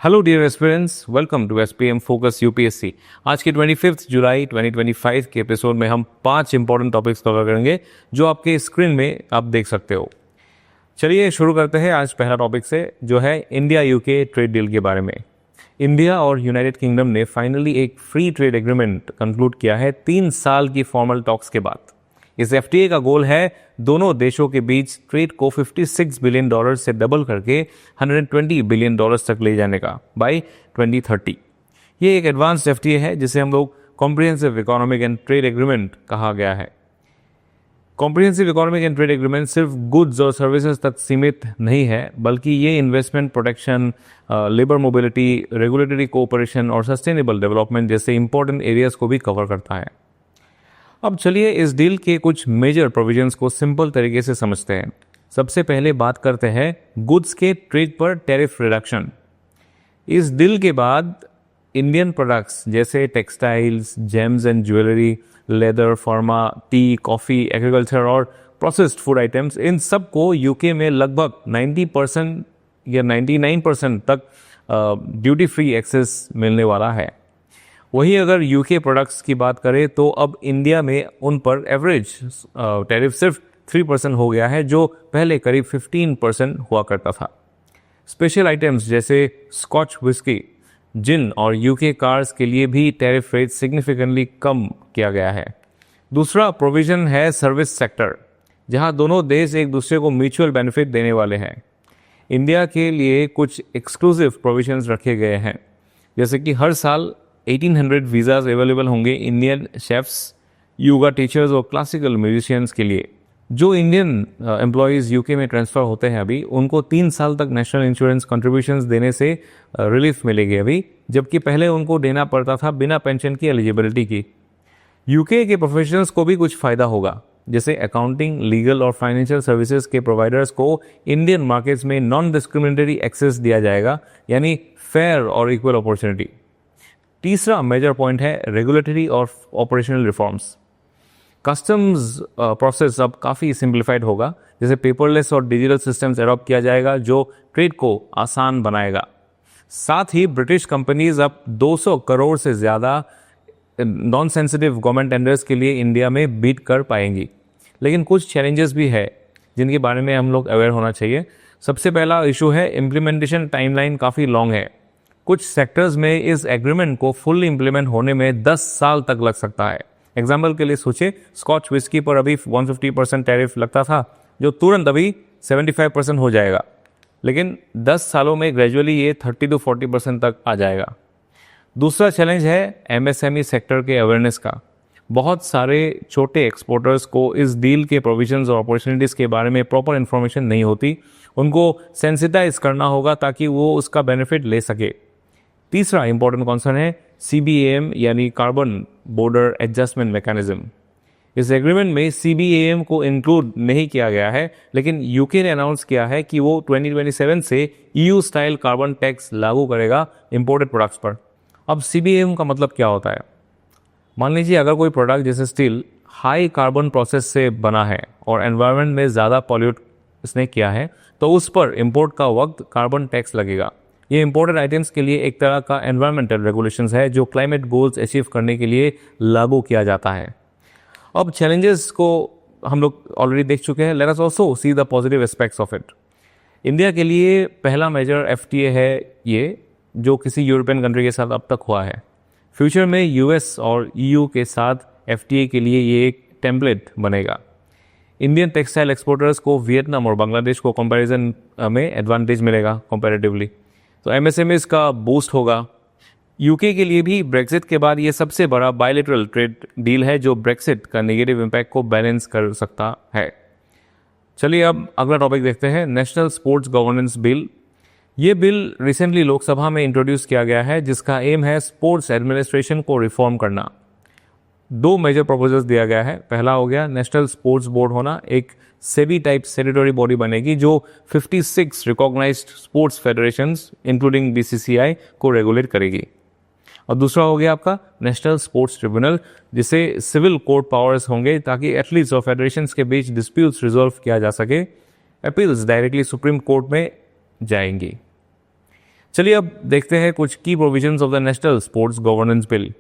Hello dear aspirants, welcome to SPM focus UPSC. आज के 25 जुलाई 2025 के एपिसोड में हम 5 इंपॉर्टेंट टॉपिक्स कवर करेंगे जो आपके स्क्रीन में आप देख सकते हो। चलिए शुरू करते हैं आज पहला टॉपिक से, जो है इंडिया यूके ट्रेड डील के बारे में। इंडिया और यूनाइटेड किंगडम ने फाइनली एक फ्री ट्रेड एग्रीमेंट कंक्लूड किया है 3 साल की फॉर्मल टॉक्स के बाद। इस एफटीए का गोल है दोनों देशों के बीच ट्रेड को $56 बिलियन से डबल करके $120 बिलियन तक ले जाने का बाय 2030। ये एक एडवांस्ड एफटीए है जिसे हम लोग comprehensive economic and trade agreement कहा गया है। Comprehensive economic and trade agreement सिर्फ गुड्स और सर्विसेज तक सीमित नहीं है, बल्कि ये investment protection, labour mobility, regulatory cooperation और सस्टेनेबल डेवलपमेंट जैसे इंपॉर्टेंट एरियाज को भी कवर करता है। अब चलिए इस डील के कुछ मेजर प्रोविजंस को सिंपल तरीके से समझते हैं। सबसे पहले बात करते हैं गुड्स के ट्रेड पर टैरिफ रिडक्शन। इस डील के बाद इंडियन प्रोडक्ट्स जैसे textiles, James and jewellery, leather, pharma, T, coffee, agriculture और प्रोसेस्ड फूड आइटम्स, इन सब को यूके में लगभग 90% या 99% तक ड्यूटी फ्री एक्सेस मिलने वाला है। वहीं अगर यूके प्रोडक्ट्स की बात करें तो अब इंडिया में उन पर एवरेज टैरिफ सिर्फ 3% हो गया है, जो पहले करीब 15% हुआ करता था। स्पेशल आइटम्स जैसे स्कॉच विस्की, जिन और यूके कार्स के लिए भी टैरिफ रेट सिग्निफिकेंटली कम किया गया है। दूसरा प्रोविजन है सर्विस सेक्टर, जहां दोनों देश एक दूसरे को म्यूचुअल बेनिफिट देने वाले हैं। इंडिया के लिए कुछ एक्सक्लूसिव प्रोविजंस रखे गए हैं, जैसे कि हर साल 1800 वीज़ाज अवेलेबल होंगे इंडियन शेफ्स, योगा टीचर्स और क्लासिकल म्यूजिशियंस के लिए। जो इंडियन एम्प्लॉयज़ यूके में ट्रांसफ़र होते हैं अभी, उनको 3 साल तक नेशनल इंश्योरेंस कंट्रीब्यूशंस देने से रिलीफ मिलेगी अभी, जबकि पहले उनको देना पड़ता था बिना पेंशन की एलिजिबिलिटी की। यूके के प्रोफेशनल्स को भी कुछ फ़ायदा होगा, जैसे अकाउंटिंग, लीगल और फाइनेंशियल सर्विसेज के प्रोवाइडर्स को इंडियन मार्केट्स में नॉन डिस्क्रिमिनेटरी एक्सेस दिया जाएगा, यानी फेयर और इक्वल अपॉर्चुनिटी। तीसरा मेजर पॉइंट है रेगुलेटरी और ऑपरेशनल रिफॉर्म्स। कस्टम्स प्रोसेस अब काफ़ी सिंप्लीफाइड होगा, जैसे पेपरलेस और डिजिटल सिस्टम्स एडॉप्ट किया जाएगा, जो ट्रेड को आसान बनाएगा। साथ ही ब्रिटिश कंपनीज अब 200 करोड़ से ज़्यादा नॉन सेंसिटिव गवर्नमेंट टेंडर्स के लिए इंडिया में बीट कर पाएंगी। लेकिन कुछ चैलेंजेस भी है जिनके बारे में हम लोग अवेयर होना चाहिए। सबसे पहला इशू है इम्प्लीमेंटेशन टाइमलाइन काफ़ी लॉन्ग है। कुछ सेक्टर्स में इस एग्रीमेंट को फुल्ली इम्प्लीमेंट होने में 10 साल तक लग सकता है। एग्जाम्पल के लिए सोचिए, स्कॉच विस्की पर अभी 150% टैरिफ लगता था, जो तुरंत अभी 75% हो जाएगा, लेकिन 10 सालों में ग्रेजुअली ये 30 to 40% तक आ जाएगा। दूसरा चैलेंज है एमएसएमई सेक्टर के अवेयरनेस का। बहुत सारे छोटे एक्सपोर्टर्स को इस डील के प्रोविजंस और अपॉर्चुनिटीज़ के बारे में प्रॉपर इन्फॉर्मेशन नहीं होती। उनको सेंसिटाइज करना होगा ताकि वो उसका बेनिफिट ले सके। तीसरा इंपॉर्टेंट कॉन्सर्न है CBAM यानी कार्बन बॉर्डर एडजस्टमेंट मैकेनिज्म। इस एग्रीमेंट में CBAM को इंक्लूड नहीं किया गया है, लेकिन यूके ने अनाउंस किया है कि वो 2027 से EU स्टाइल कार्बन टैक्स लागू करेगा इंपोर्टेड प्रोडक्ट्स पर। अब CBAM का मतलब क्या होता है? मान लीजिए अगर कोई प्रोडक्ट जैसे स्टील हाई कार्बन प्रोसेस से बना है और एनवायरनमेंट में ज़्यादा पॉल्यूट इसने किया है, तो उस पर इंपोर्ट का वक्त कार्बन टैक्स लगेगा। ये इंपोर्टेड आइटम्स के लिए एक तरह का एनवायरमेंटल रेगुलेशंस है जो क्लाइमेट गोल्स अचीव करने के लिए लागू किया जाता है। अब चैलेंजेस को हम लोग ऑलरेडी देख चुके हैं, let us also see the positive aspects of it. India के लिए पहला मेजर FTA है ये, जो किसी यूरोपियन कंट्री के साथ अब तक हुआ है। फ्यूचर में US और EU के साथ FTA के लिए ये एक टेम्पलेट बनेगा। इंडियन टेक्सटाइल एक्सपोर्टर्स को वियतनाम और बांग्लादेश को कंपैरिजन में एडवांटेज मिलेगा कंपैरेटिवली, तो MSMEs का बूस्ट होगा। यूके के लिए भी ब्रेक्सिट के बाद ये सबसे बड़ा बायलैटरल ट्रेड डील है जो ब्रेक्सिट का नेगेटिव इम्पैक्ट को बैलेंस कर सकता है। चलिए अब अगला टॉपिक देखते हैं, नेशनल स्पोर्ट्स गवर्नेंस बिल। ये बिल रिसेंटली लोकसभा में इंट्रोड्यूस किया गया है, जिसका एम है स्पोर्ट्स एडमिनिस्ट्रेशन को रिफॉर्म करना। 2 मेजर प्रपोजल्स दिया गया है। पहला हो गया नेशनल स्पोर्ट्स बोर्ड होना, एक सेबी टाइप स्टैट्यूटरी बॉडी बनेगी जो 56 recognised sports federations including BCCI को रेगुलेट करेगी। और दूसरा हो गया आपका नेशनल स्पोर्ट्स ट्रिब्यूनल, जिसे सिविल कोर्ट पावर्स होंगे ताकि एथलीट्स और फेडरेशंस के बीच डिस्प्यूट्स रिजॉल्व किया जा सके। अपील्स डायरेक्टली सुप्रीम कोर्ट में जाएंगी। चलिए अब देखते हैं कुछ की provisions of the national sports governance bill.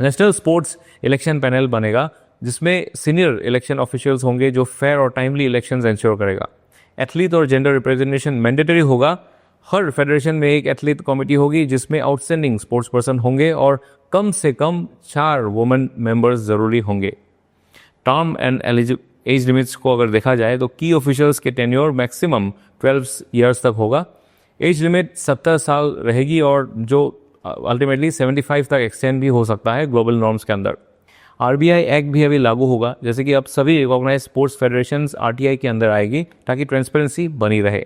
National sports election panel बनेगा जिसमें सीनियर इलेक्शन ऑफिशियल्स होंगे जो फेयर और टाइमली इलेक्शंस इंश्योर करेगा। एथलीट और जेंडर रिप्रेजेंटेशन मैंडेटरी होगा। हर फेडरेशन में एक एथलीट कमेटी होगी जिसमें आउटस्टैंडिंग स्पोर्ट्स पर्सन होंगे और कम से कम 4 वुमेन मेंबर्स जरूरी होंगे। टर्म एंड एज लिमिट्स को अगर देखा जाए तो की ऑफिशियल्स के टेन्योर मैक्सिमम 12 ईयर्स तक होगा। एज लिमिट 70 साल रहेगी और जो अल्टीमेटली 75 तक एक्सटेंड भी हो सकता है ग्लोबल नॉर्म्स के अंदर। आरबीआई एक्ट भी अभी लागू होगा, जैसे कि अब सभी रिकॉग्नाइज स्पोर्ट्स फेडरेशंस आरटीआई के अंदर आएगी ताकि ट्रांसपेरेंसी बनी रहे।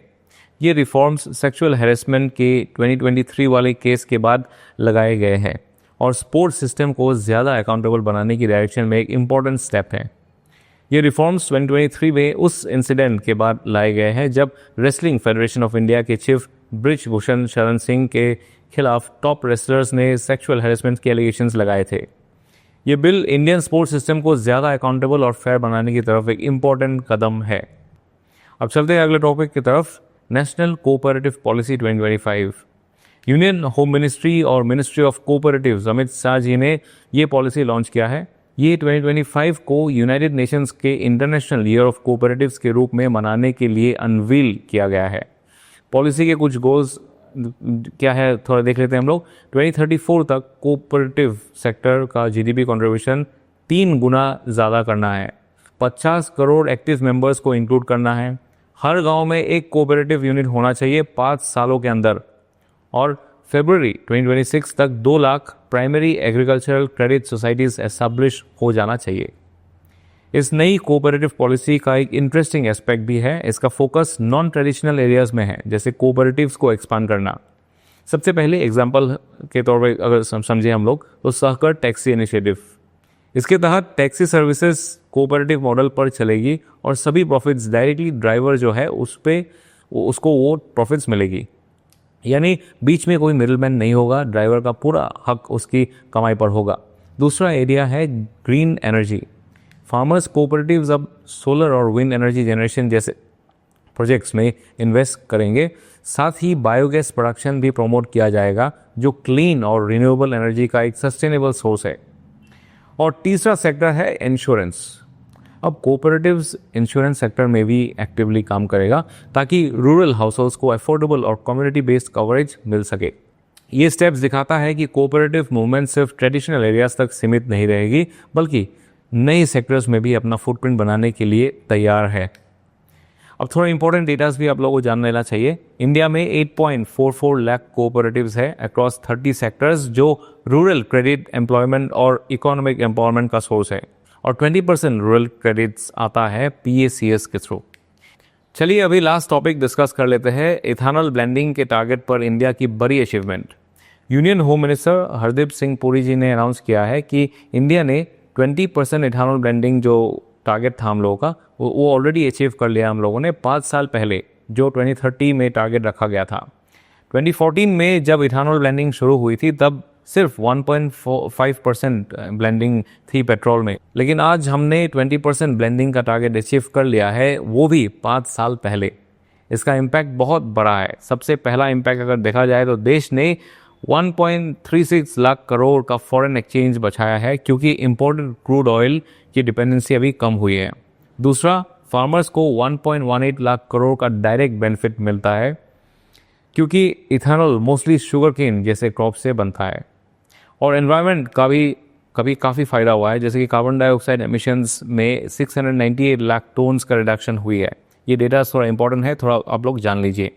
ये रिफॉर्म्स सेक्सुअल हैरेसमेंट के 2023 वाले केस के बाद लगाए गए हैं और स्पोर्ट्स सिस्टम को ज़्यादा अकाउंटेबल बनाने की डायरेक्शन में एक इम्पॉर्टेंट स्टेप है। ये रिफॉर्म्स 2023 में उस इंसिडेंट के बाद लाए गए हैं जब रेसलिंग फेडरेशन ऑफ इंडिया के चीफ ब्रिज भूषण शरण सिंह के खिलाफ टॉप रेसलर्स ने सेक्सुअल हैरेसमेंट के एलिगेशंस लगाए थे। ये बिल इंडियन स्पोर्ट्स सिस्टम को ज़्यादा अकाउंटेबल और फेयर बनाने की तरफ एक इम्पॉर्टेंट कदम है। अब चलते हैं अगले टॉपिक की तरफ, national cooperative policy 2025। Union home ministry और ministry of cooperatives Amit Shah ji ने ये पॉलिसी लॉन्च किया है। ये 2025 को यूनाइटेड नेशंस के इंटरनेशनल ईयर ऑफ कोऑपरेटिव्स के रूप में मनाने के लिए अनवील किया गया है। पॉलिसी के कुछ गोल्स क्या है थोड़ा देख लेते हैं हम लोग। 2034 तक कोऑपरेटिव सेक्टर का जीडीपी कंट्रीब्यूशन 3 गुना ज़्यादा करना है। 50 करोड़ एक्टिव मेंबर्स को इंक्लूड करना है। हर गांव में एक कोऑपरेटिव यूनिट होना चाहिए 5 सालों के अंदर। और फरवरी 2026 तक 2 lakh primary agricultural credit societies establish हो जाना चाहिए। इस नई कोऑपरेटिव पॉलिसी का एक इंटरेस्टिंग एस्पेक्ट भी है, इसका फोकस नॉन ट्रेडिशनल एरियाज में है, जैसे कोऑपरेटिव्स को एक्सपांड करना। सबसे पहले एग्जांपल के तौर पर अगर समझे हम लोग तो सहकर टैक्सी इनिशिएटिव। इसके तहत टैक्सी सर्विसेज कोऑपरेटिव मॉडल पर चलेगी और सभी प्रॉफिट्स डायरेक्टली ड्राइवर जो है उसको वो प्रॉफिट्स मिलेगी, यानी बीच में कोई मिडिलमैन नहीं होगा, ड्राइवर का पूरा हक उसकी कमाई पर होगा। दूसरा एरिया है ग्रीन एनर्जी। फार्मर्स कोऑपरेटिव्स अब सोलर और विंड एनर्जी जनरेशन जैसे प्रोजेक्ट्स में इन्वेस्ट करेंगे। साथ ही बायोगैस प्रोडक्शन भी प्रमोट किया जाएगा जो क्लीन और रिन्यूएबल एनर्जी का एक सस्टेनेबल सोर्स है। और तीसरा सेक्टर है इंश्योरेंस। अब कोऑपरेटिव्स इंश्योरेंस सेक्टर में भी एक्टिवली काम करेगा ताकि रूरल हाउसहोल्ड्स को अफोर्डेबल और कम्युनिटी बेस्ड कवरेज मिल सके। ये स्टेप्स दिखाता है कि कोऑपरेटिव मूवमेंट सिर्फ ट्रेडिशनल एरियाज तक सीमित नहीं रहेगी बल्कि नए सेक्टर्स में भी अपना फुटप्रिंट बनाने के लिए तैयार है। अब थोड़ा इंपॉर्टेंट डेटास भी आप लोगों को जान लेना चाहिए। इंडिया में 8.44 लाख कोऑपरेटिव्स है अक्रॉस 30 सेक्टर्स जो रूरल क्रेडिट एम्प्लॉयमेंट और इकोनॉमिक एम्पावरमेंट का सोर्स है और 20% रूरल क्रेडिट्स आता है PACS के थ्रू। चलिए अभी लास्ट टॉपिक डिस्कस कर लेते हैं, इथेनॉल ब्लेंडिंग के टारगेट पर इंडिया की बड़ी achievement. Union home minister Hardeep Singh Puri ji ने अनाउंस किया है कि इंडिया ने 20% इथेनॉल ब्लेंडिंग जो टारगेट था हम लोगों का वो ऑलरेडी अचीव कर लिया हम लोगों ने 5 साल पहले, जो 2030 में टारगेट रखा गया था। 2014 में जब इथेनॉल ब्लेंडिंग शुरू हुई थी तब सिर्फ 1.5% ब्लेंडिंग थी पेट्रोल में, लेकिन आज हमने 20% ब्लेंडिंग का टारगेट अचीव कर लिया है, वो भी 5 साल पहले। इसका इम्पैक्ट बहुत बड़ा है। सबसे पहला इम्पैक्ट अगर देखा जाए तो देश ने 1.36 लाख करोड़ का फॉरेन एक्सचेंज बचाया है क्योंकि इंपोर्टेड क्रूड ऑयल की डिपेंडेंसी अभी कम हुई है। दूसरा, फार्मर्स को 1.18 लाख करोड़ का डायरेक्ट बेनिफिट मिलता है क्योंकि इथेनॉल मोस्टली शुगर केन जैसे क्रॉप से बनता है। और एनवायरनमेंट का भी कभी काफ़ी फ़ायदा हुआ है, जैसे कि कार्बन डाइऑक्साइड एमिशंस में 698 लाख टोन्स का रिडक्शन हुई है। ये डेटा थोड़ा इंपॉर्टेंट है, थोड़ा आप लोग जान लीजिए।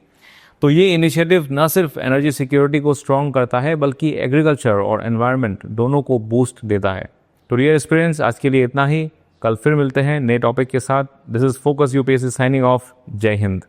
तो ये इनिशिएटिव न सिर्फ एनर्जी सिक्योरिटी को स्ट्रॉन्ग करता है बल्कि एग्रीकल्चर और एनवायरनमेंट दोनों को बूस्ट देता है। तो रियल एक्सपीरियंस आज के लिए इतना ही। कल फिर मिलते हैं नए टॉपिक के साथ। This is focus UPSC signing off. जय हिंद।